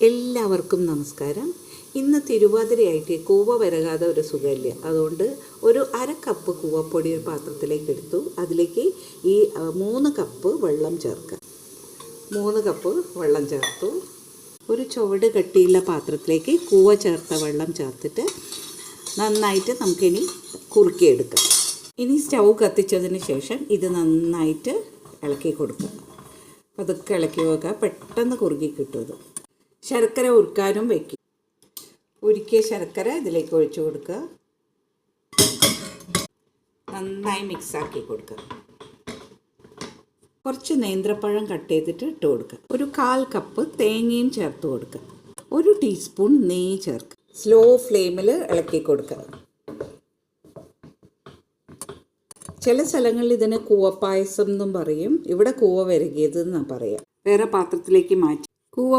എല്ലാവർക്കും നമസ്കാരം. ഇന്ന് തിരുവാതിരയായിട്ട് കൂവ വരകാതെ ഒരു സുഖമില്ല. അതുകൊണ്ട് ഒരു അര കപ്പ് കൂവപ്പൊടി ഒരു പാത്രത്തിലേക്ക് എടുത്തു. അതിലേക്ക് ഈ 3 കപ്പ് വെള്ളം ചേർക്കുക. 3 കപ്പ് വെള്ളം ചേർത്തു. ഒരു ചുവട് കട്ടിയുള്ള പാത്രത്തിലേക്ക് കൂവ ചേർത്ത വെള്ളം ചേർത്തിട്ട് നന്നായിട്ട് നമുക്കിനി കുറുക്കിയെടുക്കാം. ഇനി സ്റ്റൗ കത്തിച്ചതിന് ശേഷം ഇത് നന്നായിട്ട് ഇളക്കി കൊടുക്കുക. അതൊക്കെ ഇളക്കി വെക്കുക. പെട്ടെന്ന് കുറുകി കിട്ടും. ശർക്കര ഉരുക്കാനും വയ്ക്കും. ഉരുക്കിയ ശർക്കര ഇതിലേക്ക് ഒഴിച്ചു കൊടുക്കുക. നന്നായി മിക്സാക്കി കൊടുക്കുക. കുറച്ച് നേന്ത്രപ്പഴം കട്ട് ചെയ്തിട്ട് ഇട്ട് കൊടുക്കുക. ഒരു 1/4 കപ്പ് തേങ്ങയും ചേർത്ത് കൊടുക്കുക. 1 ടീസ്പൂൺ നെയ്യ് ചേർക്കുക. സ്ലോ ഫ്ലെയിമിൽ ഇളക്കി കൊടുക്കുക. ചില സ്ഥലങ്ങളിൽ ഇതിന് കൂവപ്പായസം എന്നും പറയും. ഇവിടെ കൂവ വരകിയത് എന്നാണ് പറയുക. വേറെ പാത്രത്തിലേക്ക് മാറ്റി